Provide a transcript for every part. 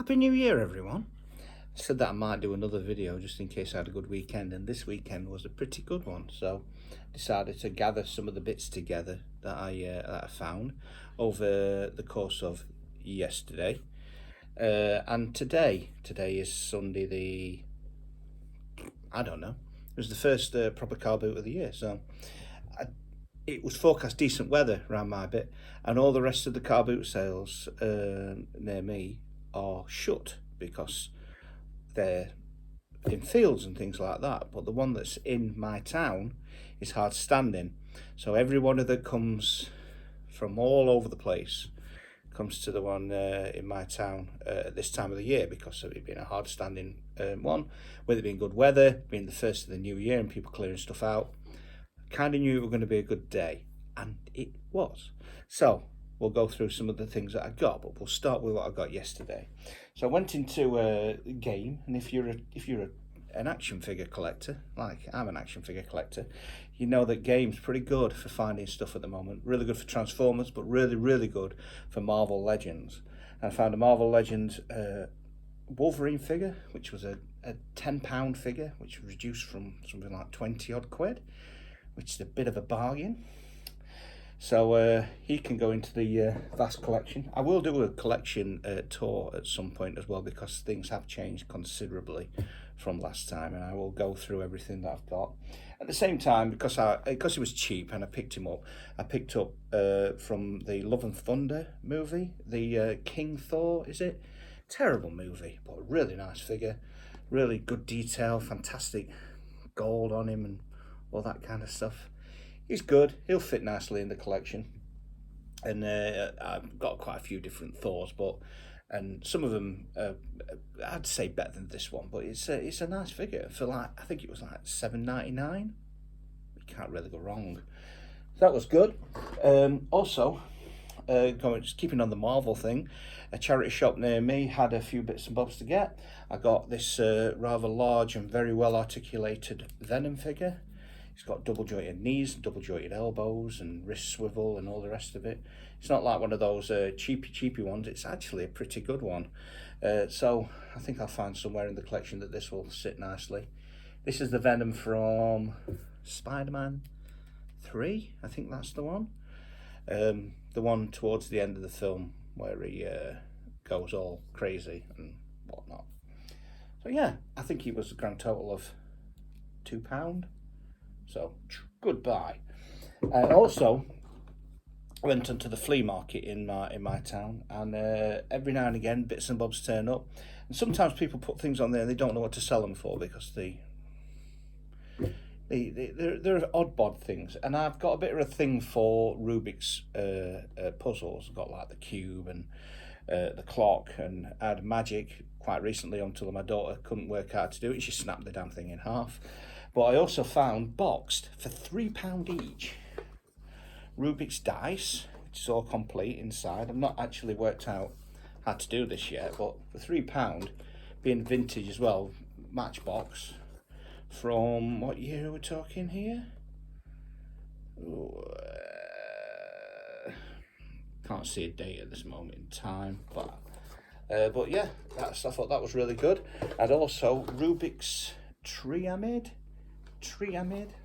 Happy New Year, everyone. I said that I might do another video just in case I had a good weekend, and this weekend was a pretty good one. So I decided to gather some of the bits together that I found over the course of yesterday. And today is Sunday I don't know. It was the first proper car boot of the year. So it was forecast decent weather around my bit, and all the rest of the car boot sales near me are shut because they're in fields and things like that. But the one that's in my town is hard standing, so everyone that comes from all over the place comes to the one in my town at this time of the year because of it being a hard standing one, with it being good weather, being the first of the new year and people clearing stuff out. Kind of knew it was going to be a good day, and it was. So we'll go through some of the things that I got, but we'll start with what I got yesterday. So I went into a game, and if you're an action figure collector, like I'm an action figure collector, you know that game's pretty good for finding stuff at the moment. Really good for Transformers, but really good for Marvel Legends. And I found a Marvel Legends Wolverine figure, which was a £10 figure, which was reduced from something like 20 odd quid, which is a bit of a bargain. So he can go into the vast collection. I will do a collection tour at some point as well, because things have changed considerably from last time, and I will go through everything that I've got. At the same time, because it was cheap and I picked him up, I picked up from the Love and Thunder movie, the King Thor, is it? Terrible movie, but a really nice figure, really good detail, fantastic gold on him and all that kind of stuff. He's good. He'll fit nicely in the collection. And I've got quite a few different Thors, and some of them I'd say better than this one, but it's a nice figure for, like, I think it was like $7.99. You can't really go wrong. That was good. Also, just keeping on the Marvel thing, a charity shop near me had a few bits and bobs to get. I got this rather large and very well articulated Venom figure. It's got double jointed knees, double jointed elbows, and wrist swivel, and all the rest of it. It's not like one of those cheapy ones. It's actually a pretty good one. So I think I'll find somewhere in the collection that this will sit nicely. This is the Venom from Spider-Man 3. I think that's the one. The one towards the end of the film where he goes all crazy and whatnot. So yeah, I think he was a grand total of £2. So goodbye. I also went onto the flea market in my town, and every now and again bits and bobs turn up, and sometimes people put things on there and they don't know what to sell them for because they're odd bod things. And I've got a bit of a thing for Rubik's puzzles. I've got like the cube and the clock, and I had magic quite recently until my daughter couldn't work out how to do it. She snapped the damn thing in half. But I also found boxed for £3 each Rubik's dice, which is all complete inside. I've not actually worked out how to do this yet, but for £3, being vintage as well, Matchbox, from what year are we talking here? Can't see a date at this moment in time, but yeah, I thought that was really good. And also Rubik's Triamid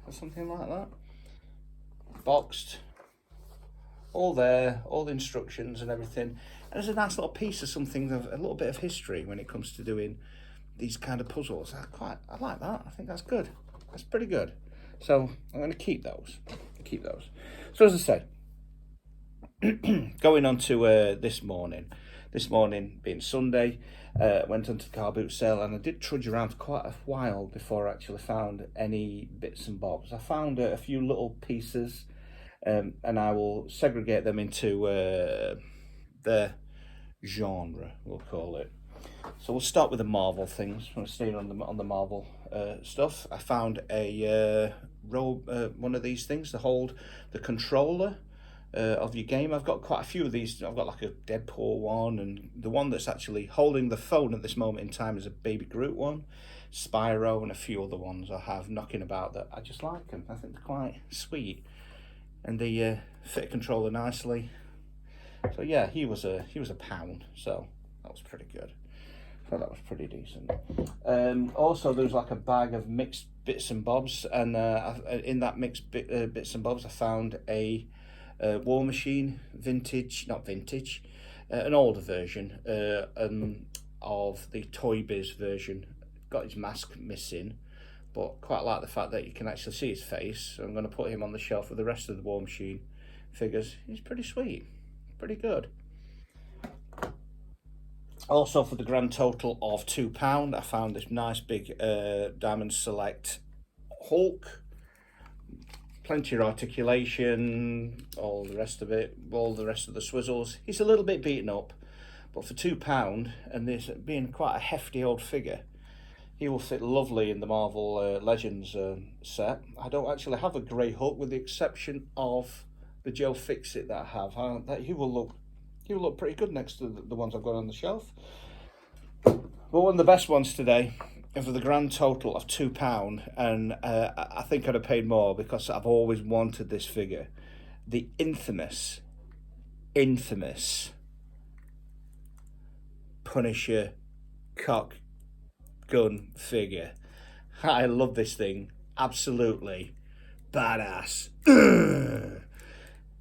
or something like that, boxed, all there, all the instructions and everything. And there's a nice little piece of something, of a little bit of history when it comes to doing these kind of puzzles. I like that. I think that's good. That's pretty good. So I'm going to keep those. So as I say, going on to this morning being Sunday, went onto the car boot sale, and I did trudge around for quite a while before I actually found any bits and bobs. I found a few little pieces, and I will segregate them into their genre, we'll call it. So we'll start with the Marvel things. I'm staying on the Marvel stuff. I found a one of these things to hold the controller of your game. I've got quite a few of these. I've got like a Deadpool one, and the one that's actually holding the phone at this moment in time is a Baby Groot one, Spyro, and a few other ones I have knocking about that I just like them. I think they're quite sweet, and they fit a controller nicely. So yeah, he was a pound, so That was pretty good. I thought that was pretty decent. Also, there was like a bag of mixed bits and bobs, and in that mixed bits and bobs, I found a War Machine vintage, not vintage, an older version of the Toy Biz version. Got his mask missing, but quite like the fact that you can actually see his face. So I'm going to put him on the shelf with the rest of the War Machine figures. He's pretty sweet, pretty good. Also, for the grand total of £2, I found this nice big Diamond Select Hulk. Plenty of articulation, all the rest of it, all the rest of the swizzles. He's a little bit beaten up, but for £2, and this being quite a hefty old figure, he will fit lovely in the Marvel Legends set. I don't actually have a grey Hulk, with the exception of the Joe Fixit that I have. He will look pretty good next to the ones I've got on the shelf. But one of the best ones today, and for the grand total of £2, and I think I'd have paid more because I've always wanted this figure, the infamous Punisher cock gun figure. I love this thing, absolutely badass.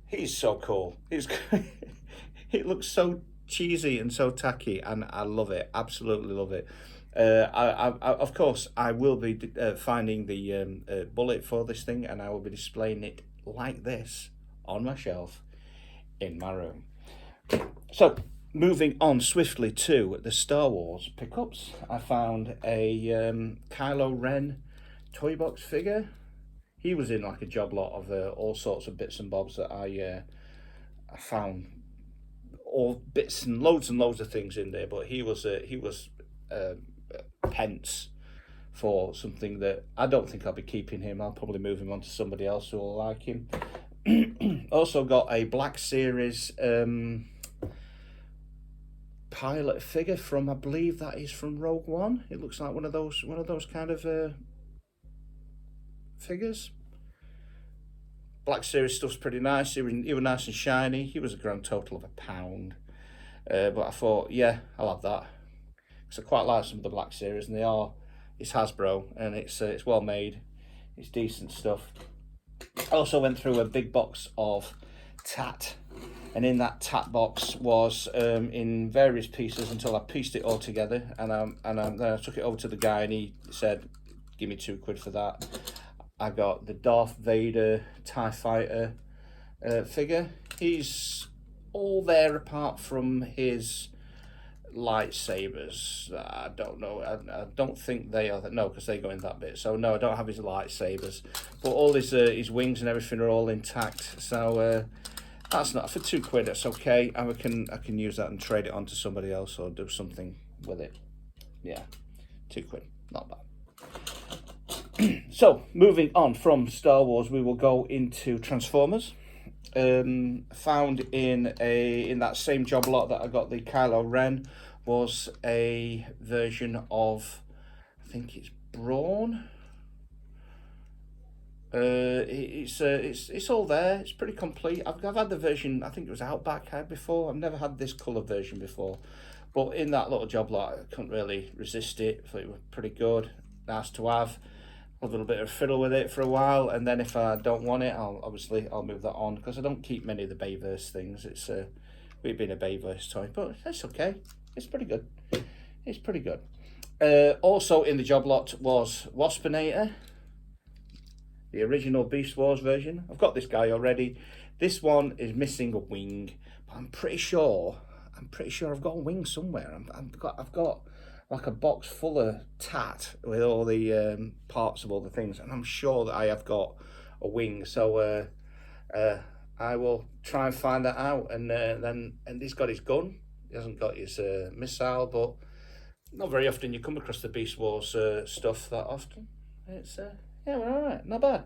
He's so cool. It looks so cheesy and so tacky, and I love it, absolutely love it. Of course, I will be finding the bullet for this thing, and I will be displaying it like this on my shelf in my room. So, moving on swiftly to the Star Wars pickups, I found a Kylo Ren toy box figure. He was in like a job lot of all sorts of bits and bobs that I found, all bits and loads of things in there. But he was pence for something that I don't think I'll be keeping him. I'll probably move him on to somebody else who will like him. Also got a Black Series pilot figure from, I believe that is from Rogue One. It looks like one of those kind of figures. Black Series stuff's pretty nice. He was nice and shiny. He was a grand total of £1. But I thought, yeah, I'll have that, because I quite like some of the Black Series, and it's Hasbro, and it's well made. It's decent stuff. I also went through a big box of tat, and in that tat box was in various pieces until I pieced it all together, and then I took it over to the guy, and he said, give me £2 for that. I got the Darth Vader TIE Fighter figure. He's all there apart from his lightsabers. I don't know. I don't think they are. No, because they go in that bit. So no, I don't have his lightsabers. But all his wings and everything are all intact. So that's not for £2. That's okay. I can use that and trade it on to somebody else or do something with it. Yeah, £2, not bad. So, moving on from Star Wars, we will go into Transformers. Found in that same job lot that I got the Kylo Ren was a version of, I think it's Brawn. It's all there. It's pretty complete. I've had the version, I think it was Outback I had before. I've never had this colour version before, but in that little job lot, I couldn't really resist it. I thought it was pretty good, nice to have. A little bit of fiddle with it for a while, and then if I don't want it, I'll move that on, because I don't keep many of the Bayverse things. We've been a Bayverse toy, but that's okay. It's pretty good. It's pretty good. Also in the job lot was Waspinator, the original Beast Wars version. I've got this guy already. This one is missing a wing, but I'm pretty sure I've got a wing somewhere. I've got like a box full of tat with all the parts of all the things, and I'm sure that I have got a wing. So I will try and find that out, and he's got his gun. He hasn't got his missile, but not very often you come across the Beast Wars stuff that often. It's yeah, we're all right, not bad.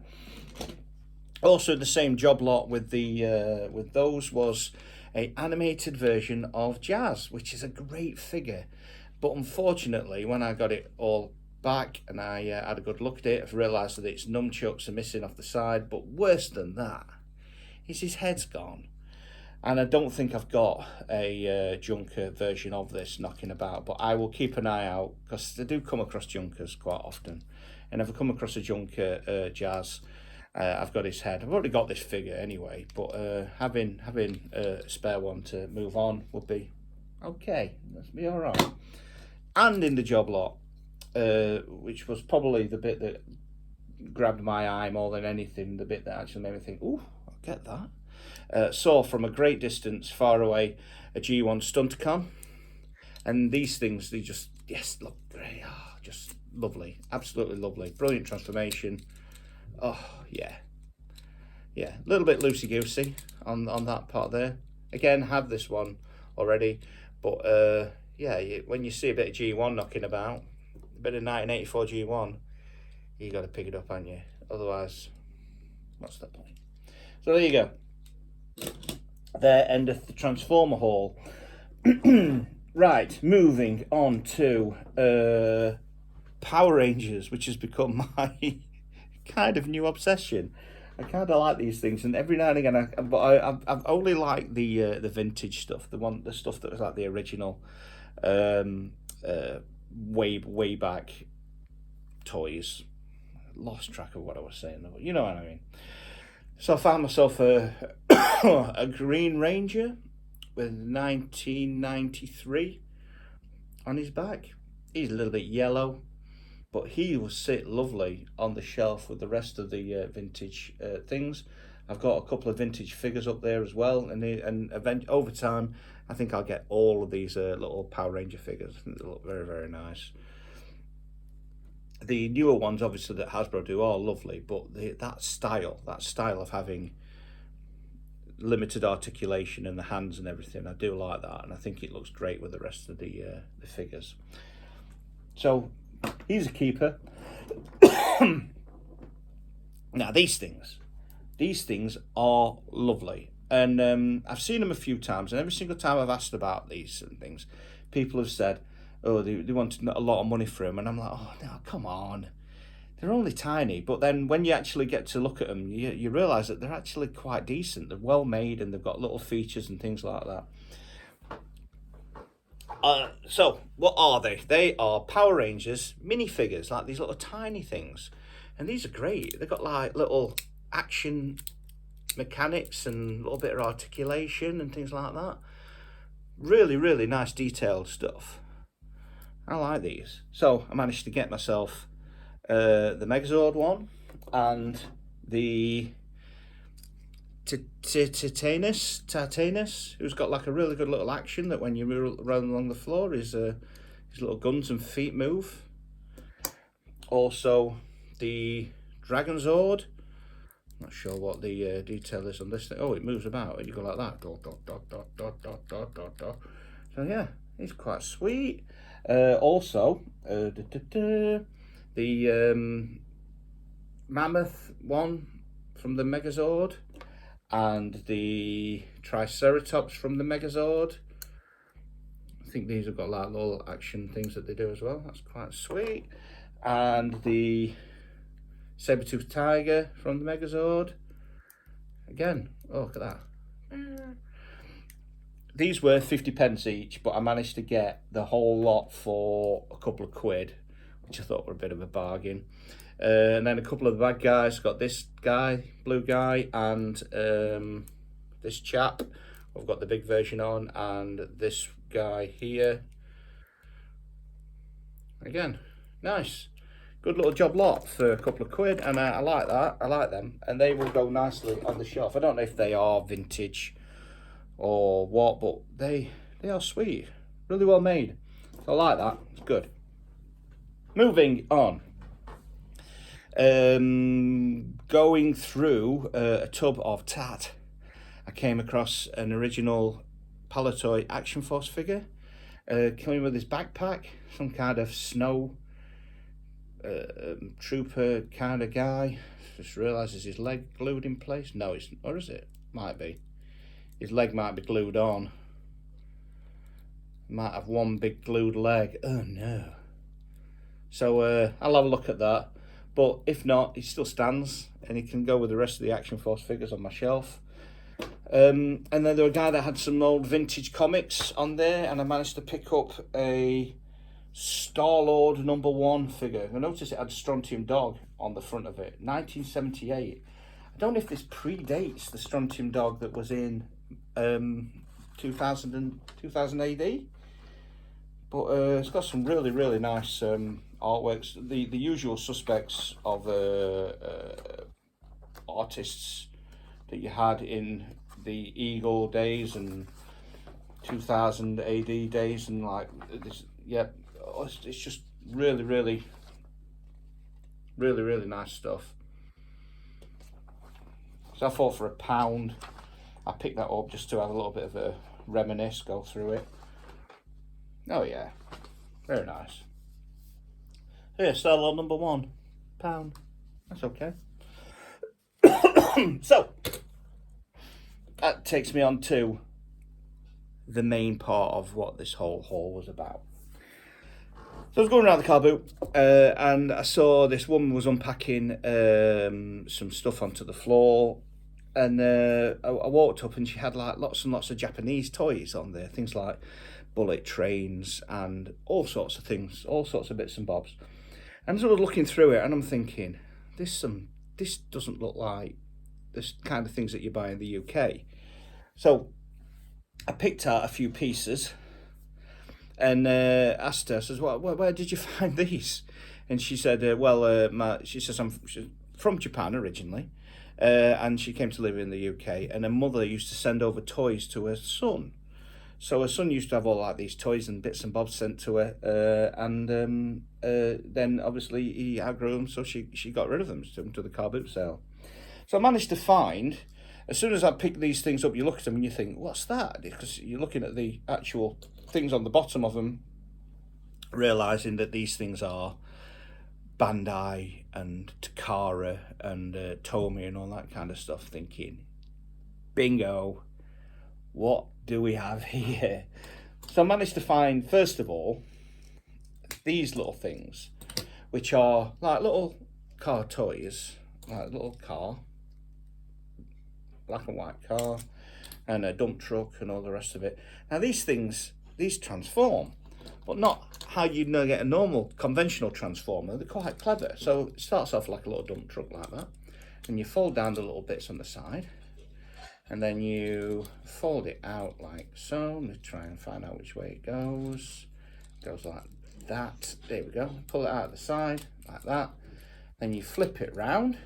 Also, the same job lot with those was a animated version of Jazz, which is a great figure. But unfortunately, when I got it all back and I had a good look at it, I've realised that its nunchucks are missing off the side. But worse than that is his head's gone. And I don't think I've got a Junker version of this knocking about, but I will keep an eye out because I do come across Junkers quite often. And if I come across a Junker Jazz, I've got his head. I've already got this figure anyway, but having a spare one to move on would be okay. That's be all right. And in the job lot, which was probably the bit that grabbed my eye more than anything, the bit that actually made me think, ooh, I'll get that. Saw from a great distance, far away, a G1 Stunticon, and these things, they just, yes, look great, oh, just lovely, absolutely lovely, brilliant transformation. Oh yeah, a little bit loosey goosey on that part there. Again, have this one already, but yeah, when you see a bit of G1 knocking about, a bit of 1984 G1, you got to pick it up, haven't you? Otherwise, what's the point? So there you go. There endeth the Transformer haul. Right, moving on to Power Rangers, which has become my kind of new obsession. I kind of like these things, and every now and again, I've only liked the vintage stuff, the stuff that was like the original, way back toys. Lost track of what I was saying, though. You know what I mean. So I found myself a Green Ranger with 1993 on his back. He's a little bit yellow, but he will sit lovely on the shelf with the rest of the vintage things. I've got a couple of vintage figures up there as well, and over time, I think I'll get all of these little Power Ranger figures. I think they look very, very nice. The newer ones, obviously, that Hasbro do are lovely, but that style of having limited articulation in the hands and everything, I do like that, and I think it looks great with the rest of the figures. So he's a keeper. Now these things are lovely, and I've seen them a few times, and every single time I've asked about these and things, people have said, oh, they wanted a lot of money for them, and I'm like, oh no, come on, they're only tiny. But then when you actually get to look at them, you realise that they're actually quite decent. They're well made, and they've got little features and things like that. So what are they? They are Power Rangers minifigures, like these little tiny things, and these are great. They've got like little action mechanics and a little bit of articulation and things like that. Really, really nice detailed stuff. I like these. So I managed to get myself the Megazord one and the Titanus, who's got like a really good little action that when you run along the floor, his little guns and feet move. Also the Dragonzord. Not sure what the detail is on this thing. Oh, it moves about and you go like that. So yeah, he's quite sweet. Also, the Mammoth one from the Megazord, and the Triceratops from the Megazord. I think these have got like little action things that they do as well. That's quite sweet. And the Saber-toothed Tiger from the Megazord. Again, oh, look at that. These were 50p each, but I managed to get the whole lot for a couple of quid, which I thought were a bit of a bargain. And then a couple of the bad guys, got this guy, blue guy, and this chap. I've got the big version on, and this guy here. Again, nice. Good little job lot for a couple of quid, and I like that. I like them, and they will go nicely on the shelf. I don't know if they are vintage or what, but they are sweet, really well made. So I like that. It's good. Moving on. Going through a tub of tat, I came across an original Palitoy Action Force figure, coming with his backpack, some kind of snow trooper kind of guy. Just realises his leg glued in place. No, it's, or is it? Might be. His leg might be glued on. Might have one big glued leg. Oh no. So I'll have a look at that. But if not, he still stands, and he can go with the rest of the Action Force figures on my shelf. And then there was a guy that had some old vintage comics on there, and I managed to pick up a Star-Lord #1 figure. I noticed it had Strontium Dog on the front of it, 1978. I don't know if this predates the Strontium Dog that was in 2000 AD, but it's got some really, really nice artworks. The usual suspects of artists that you had in the Eagle days and 2000 AD days, and like this, yeah, it's just really, really, really, really nice stuff. So I thought for £1, I picked that up just to have a little bit of a reminisce, go through it. Oh yeah, very nice. Here, Star-Lord #1, £1. That's okay. So that takes me on to the main part of what this whole haul was about. So I was going around the car boot and I saw this woman was unpacking some stuff onto the floor, and I walked up and she had like lots and lots of Japanese toys on there, things like bullet trains and all sorts of things, all sorts of bits and bobs. And as I was looking through it, and I'm thinking, this doesn't look like this kind of things that you buy in the UK. So I picked out a few pieces and asked her, I says, where did you find these? And she said, she's from Japan originally, and she came to live in the UK, and her mother used to send over toys to her son. So her son used to have all like these toys and bits and bobs sent to her, and then obviously he outgrew them, so she got rid of them, took them to the car boot sale. So I managed to find, as soon as I pick these things up, you look at them and you think, what's that? Because you're looking at the actual things on the bottom of them, realising that these things are Bandai and Takara and Tomy and all that kind of stuff, thinking, bingo, what do we have here? So I managed to find, first of all, these little things, which are like little car toys, like a little car, black and white car, and a dump truck and all the rest of it. Now these things, these transform, but not how you'd get a normal conventional transformer. They're quite clever. So it starts off like a little dump truck like that, and you fold down the little bits on the side, and then you fold it out like so. Let me try and find out which way it goes. It goes like that. There we go. Pull it out of the side like that. Then you flip it round.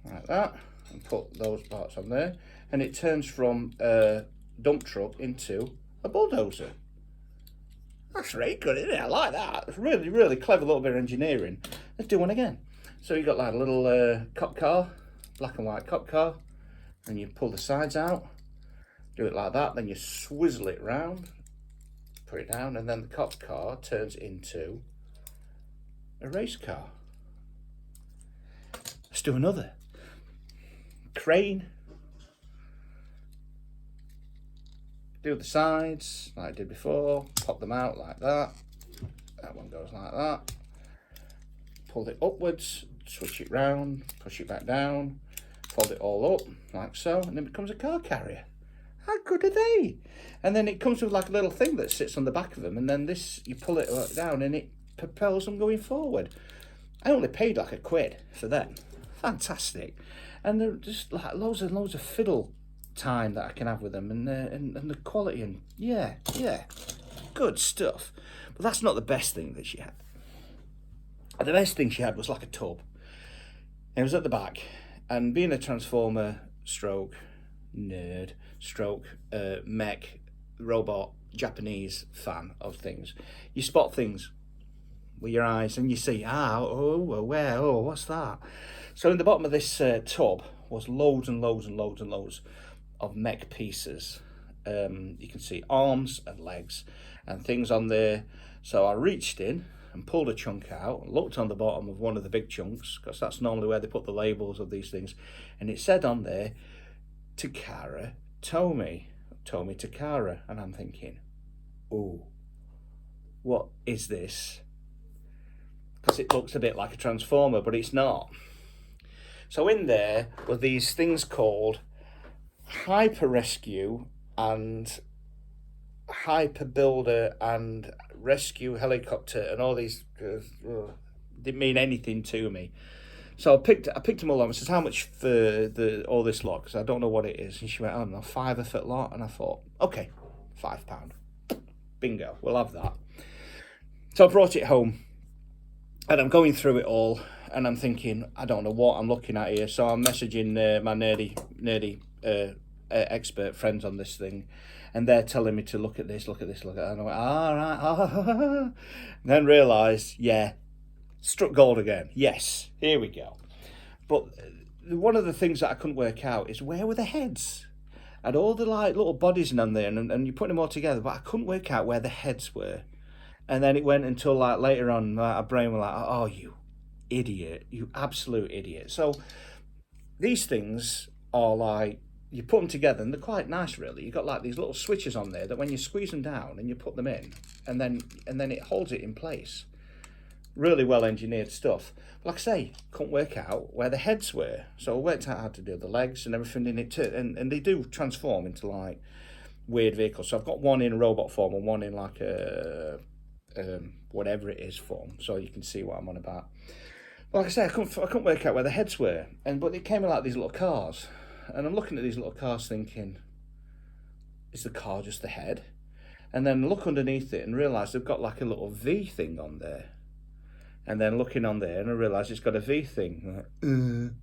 Like that. And put those parts on there. And it turns from a dump truck into a bulldozer. That's really good, isn't it? I like that. It's really, really clever little bit of engineering. Let's do one again. So you've got like a little cop car, black and white cop car, and you pull the sides out, do it like that, then you swizzle it round, put it down, and then the cop car turns into a race car. Let's do another. Crane. Do the sides like I did before, pop them out like that. That one goes like that. Pull it upwards, switch it round, push it back down, fold it all up like so, and it becomes a car carrier. How good are they? And then it comes with like a little thing that sits on the back of them, and then this, you pull it down and it propels them going forward. I only paid like £1 for them. Fantastic. And they're just like loads and loads of fiddle time that I can have with them, and the quality, and yeah, good stuff. But that's not the best thing that she had. The best thing she had was like a tub. It was at the back, and being a Transformer stroke nerd stroke mech robot Japanese fan of things, you spot things with your eyes and you see, what's that? So in the bottom of this tub was loads and loads and loads and loads of mech pieces. You can see arms and legs and things on there. So I reached in and pulled a chunk out, looked on the bottom of one of the big chunks, because that's normally where they put the labels of these things, and it said on there, Takara Tomy Takara, and I'm thinking, oh, what is this? Because it looks a bit like a Transformer, but it's not. So in there were these things called Hyper Rescue and Hyper Builder and Rescue Helicopter, and all these didn't mean anything to me. So I picked them all up and says, how much for all this lot? Because I don't know what it is. And she went, I don't know, £5 for lot. And I thought, okay, £5. Bingo, we'll have that. So I brought it home and I'm going through it all and I'm thinking, I don't know what I'm looking at here. So I'm messaging my nerdy expert friends on this thing, and they're telling me to look at this, look at this, look at that. And I went, all right. And then realised, yeah, struck gold again. Yes, here we go. But one of the things that I couldn't work out is, where were the heads? And all the like little bodies on there, and you put them all together, but I couldn't work out where the heads were. And then it went until like later on, my brain was like, oh, you idiot, you absolute idiot. So these things are like, you put them together and they're quite nice, really. You've got like these little switches on there that when you squeeze them down and you put them in, and then it holds it in place. Really well engineered stuff. But like I say, couldn't work out where the heads were. So I worked out how to do the legs and everything in it too. And they do transform into like weird vehicles. So I've got one in robot form and one in like a whatever it is form. So you can see what I'm on about. But like I say, I couldn't work out where the heads were. But it came in like these little cars. And I'm looking at these little cars thinking, is the car just the head? And then look underneath it and realise they've got like a little V thing on there. And then looking on there and I realised it's got a V thing. I'm like,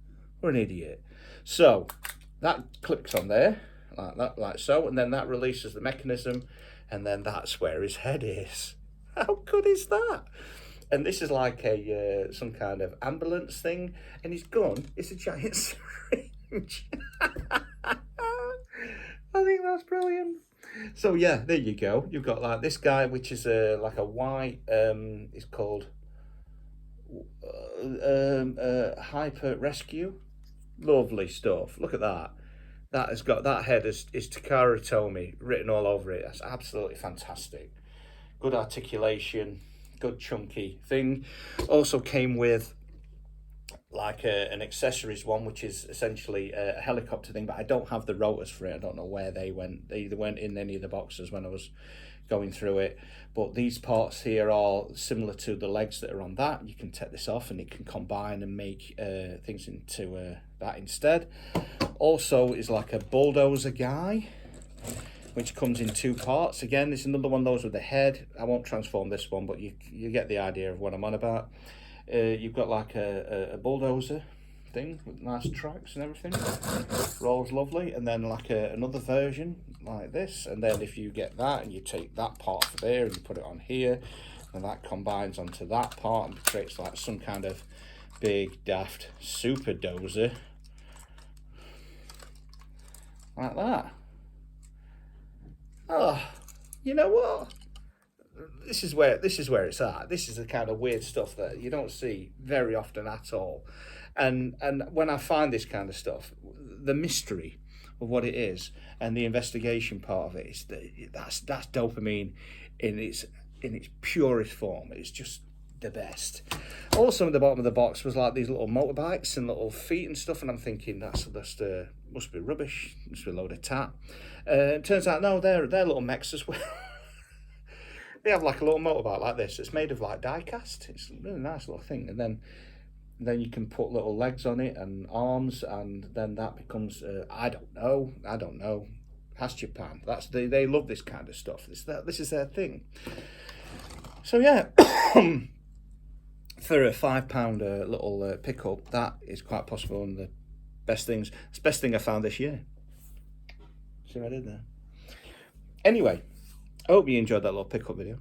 we're an idiot. So that clicks on there, like that, like so, and then that releases the mechanism, and then that's where his head is. How good is that? And this is like a some kind of ambulance thing, and his gun is a giant syringe. I think that's brilliant. So yeah, there you go. You've got like this guy, which is like a white. It's called Hyper Rescue. Lovely stuff. Look at that. That has got, that head is Takara Tomy written all over it. That's absolutely fantastic. Good articulation, good chunky thing. Also came with like an accessories one, which is essentially a helicopter thing, but I don't have the rotors for it. I don't know where they went. They either went in any of the boxes when I was going through it, but these parts here are similar to the legs that are on that. You can take this off and it can combine and make things into that instead. Also is like a bulldozer guy, which comes in two parts. Again, this is another one of those with the head. I won't transform this one, but you get the idea of what I'm on about. You've got like a bulldozer thing with nice tracks and everything. Rolls lovely. And then like another version like this. And then if you get that and you take that part of there and you put it on here, and that combines onto that part and creates like some kind of big daft super dozer. Like that. Oh, you know what? This is where it's at. This is the kind of weird stuff that you don't see very often at all. And when I find this kind of stuff, the mystery of what it is and the investigation part of it is that's dopamine in its purest form. It's just the best. Also at the bottom of the box was like these little motorbikes and little feet and stuff, and I'm thinking that's must be rubbish. Must be a load of tat. It turns out no, they're little mechs as well. They have like a little motorbike like this. It's made of like die cast. It's a really nice little thing, and then you can put little legs on it and arms, and then that becomes I don't know. That's Japan. They love this kind of stuff. This is their thing. So yeah, for a £5 little pickup, that is quite possible one of the best things. It's the best thing I found this year. See what I did there? Anyway, I hope you enjoyed that little pickup video.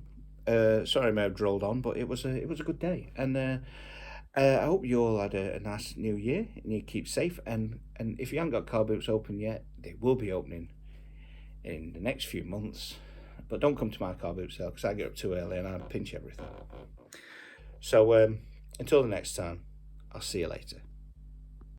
Sorry I may have drolled on, but it was a good day, and I hope you all had a nice new year and you keep safe. And if you haven't got car boots open yet, they will be opening in the next few months. But don't come to my car boot sale because I get up too early and I pinch everything. So until the next time, I'll see you later.